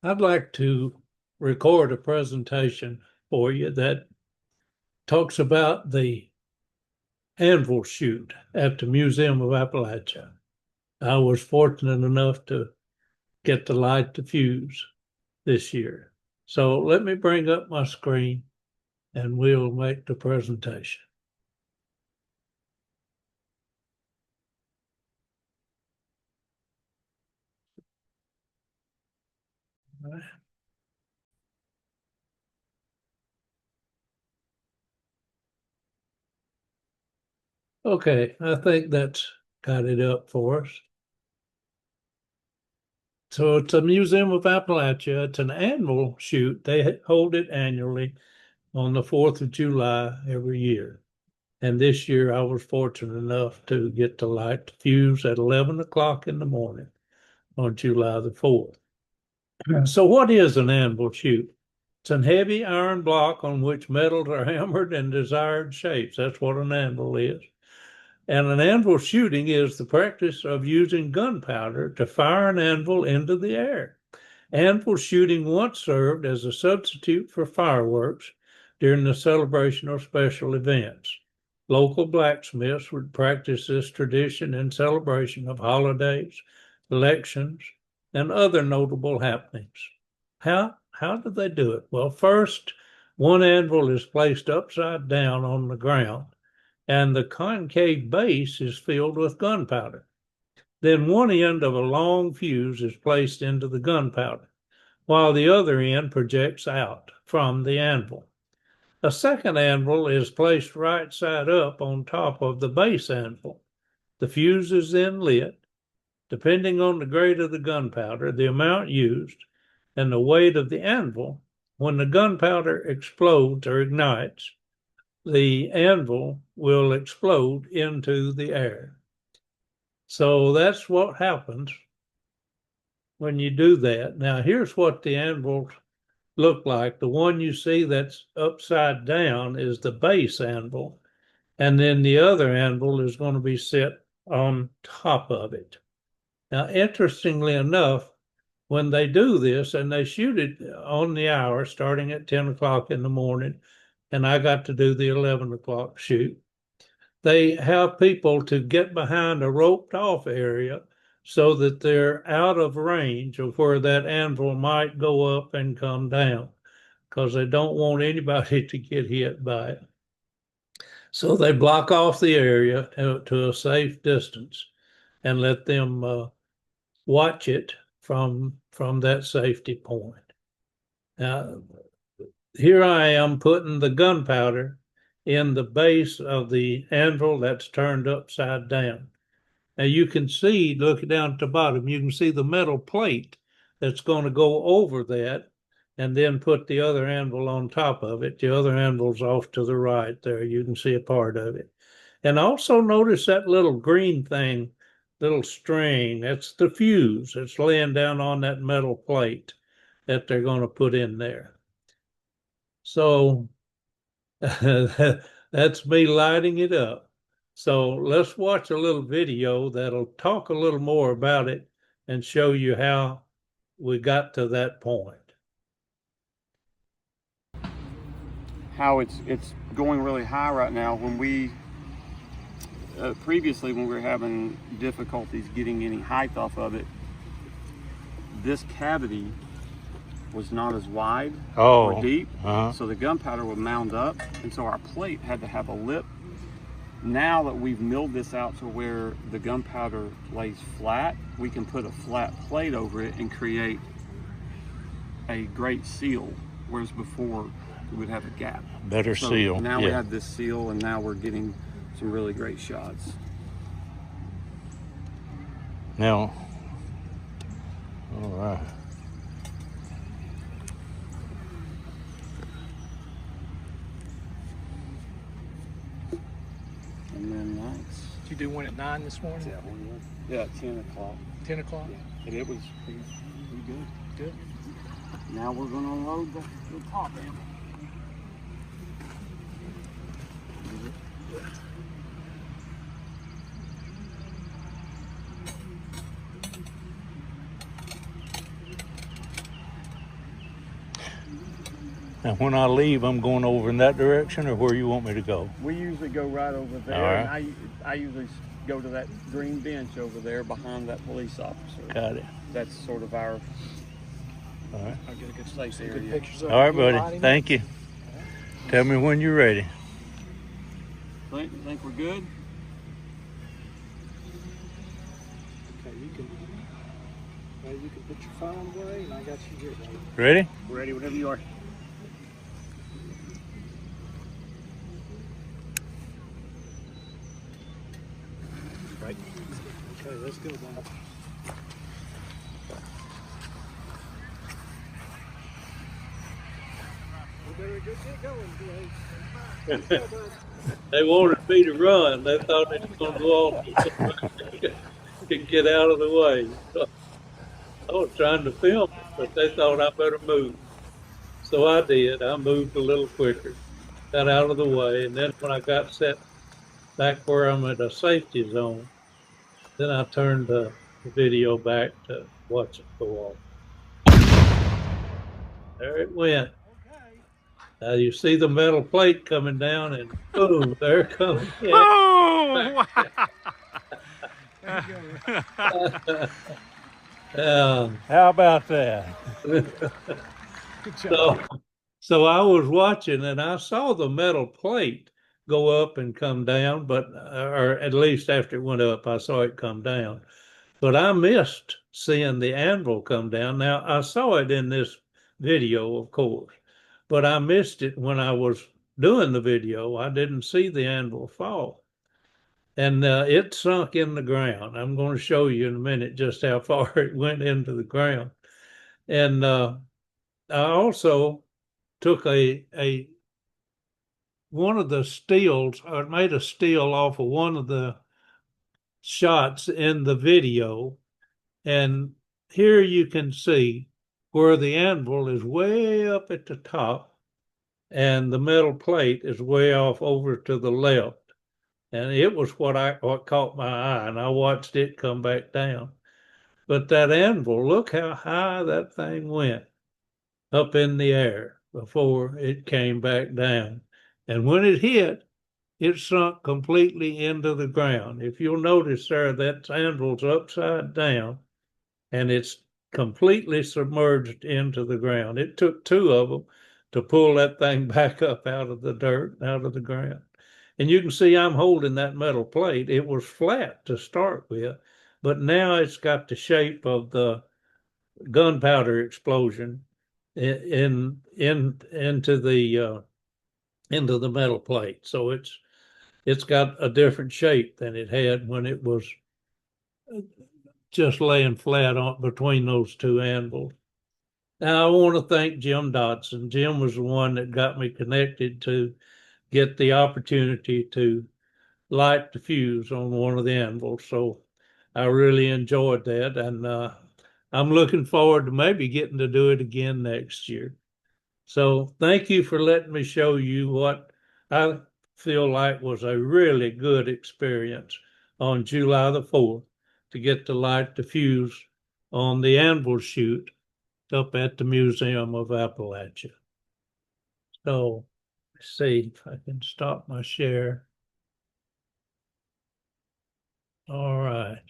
I'd like to record a presentation for you that talks about the Anvil Shoot at the Museum of Appalachia. I was fortunate enough to get to light the fuse this year. So let me bring up my screen and we'll make the presentation. Okay, I think that's got it up for us. So it's a Museum of Appalachia. It's an annual shoot. They hold it annually on the 4th of July every year. And this year I was fortunate enough to get to light the fuse at 11 o'clock in the morning on July the 4th. So what is an anvil shoot? It's a heavy iron block on which metals are hammered in desired shapes. That's what an anvil is. And an anvil shooting is the practice of using gunpowder to fire an anvil into the air. Anvil shooting once served as a substitute for fireworks during the celebration of special events. Local blacksmiths would practice this tradition in celebration of holidays, elections, and other notable happenings. How do they do it? Well, first, one anvil is placed upside down on the ground, and the concave base is filled with gunpowder. Then one end of a long fuse is placed into the gunpowder, while the other end projects out from the anvil. A second anvil is placed right side up on top of the base anvil. The fuse is then lit. Depending on the grade of the gunpowder, the amount used, and the weight of the anvil, when the gunpowder explodes or ignites, the anvil will explode into the air. So that's what happens when you do that. Now, here's what the anvils look like. The one you see that's upside down is the base anvil, and then the other anvil is going to be set on top of it. Now, interestingly enough, when they do this and they shoot it on the hour starting at 10 o'clock in the morning, and I got to do the 11 o'clock shoot, they have people to get behind a roped off area so that they're out of range of where that anvil might go up and come down, because they don't want anybody to get hit by it. So they block off the area to a safe distance and let them watch it from that safety point. Now, here I am putting the gunpowder in the base of the anvil that's turned upside down. Now you can see, looking down at the bottom, you can see the metal plate that's going to go over that and then put the other anvil on top of it. The other anvil's off to the right there. You can see a part of it. And also notice that little green thing, little string, that's the fuse. It's laying down on that metal plate that they're going to put in there. So that's me lighting it up. So let's watch a little video that'll talk a little more about it and show you how we got to that point. How it's going really high right now. When we previously, when we were having difficulties getting any height off of it, this cavity was not as wide or deep, so the gunpowder would mound up, and so our plate had to have a lip. Now that we've milled this out to where the gunpowder lays flat, we can put a flat plate over it and create a great seal, whereas before we would have a gap. Better seal. Now we have this seal, and now we're getting some really great shots. Now, all right. And then lights. Did you do one at 9 this morning? Yeah, at 10 o'clock. 10 o'clock? Yeah. And it was pretty good. Good. Now we're going to unload the top ammo. And when I leave, I'm going over in that direction, or where you want me to go? We usually go right over there. All right. And I usually go to that green bench over there behind that police officer. Got it. That's sort of our All right. I'll get a good, safe some area. good pictures of All right, you and buddy. Lonnie. Thank you. Tell me when you're ready. Think we're good? Okay, you can put your phone away, and I got you here, buddy. Ready? We're ready whenever you are. Right. Okay, let's go, Bob. We better get going, Blake. Let's go, bud. They wanted me to run. They thought it was going to go off to get out of the way. So I was trying to film it, but they thought I better move. So I did. I moved a little quicker, got out of the way, and then when I got set back where I'm at a safety zone, then I turned the video back to watch it go off. There it went. Now you see the metal plate coming down, and boom, there it comes. Oh! How about that? Good job. So I was watching, and I saw the metal plate go up and come down, but or at least after it went up, I saw it come down. But I missed seeing the anvil come down. Now I saw it in this video, of course, but I missed it when I was doing the video. I didn't see the anvil fall. And it sunk in the ground. I'm going to show you in a minute just how far it went into the ground. And I also took a one of the steels, or made a steel off of one of the shots in the video. And here you can see where the anvil is way up at the top and the metal plate is way off over to the left. And it was what caught my eye, and I watched it come back down. But that anvil, look how high that thing went up in the air before it came back down. And when it hit, it sunk completely into the ground. If you'll notice there, that anvil's upside down and it's completely submerged into the ground. It took two of them to pull that thing back up out of the dirt, out of the ground. And you can see I'm holding that metal plate. It was flat to start with, but now it's got the shape of the gunpowder explosion into the metal plate. So it's got a different shape than it had when it was just laying flat on between those two anvils. Now I want to thank Jim Dotson. Jim was the one that got me connected to get the opportunity to light the fuse on one of the anvils. So I really enjoyed that, and I'm looking forward to maybe getting to do it again next year. So thank you for letting me show you what I feel like was a really good experience on July the 4th to get to light the fuse on the Anvil Shoot up at the Museum of Appalachia. So let's see if I can stop my share. All right.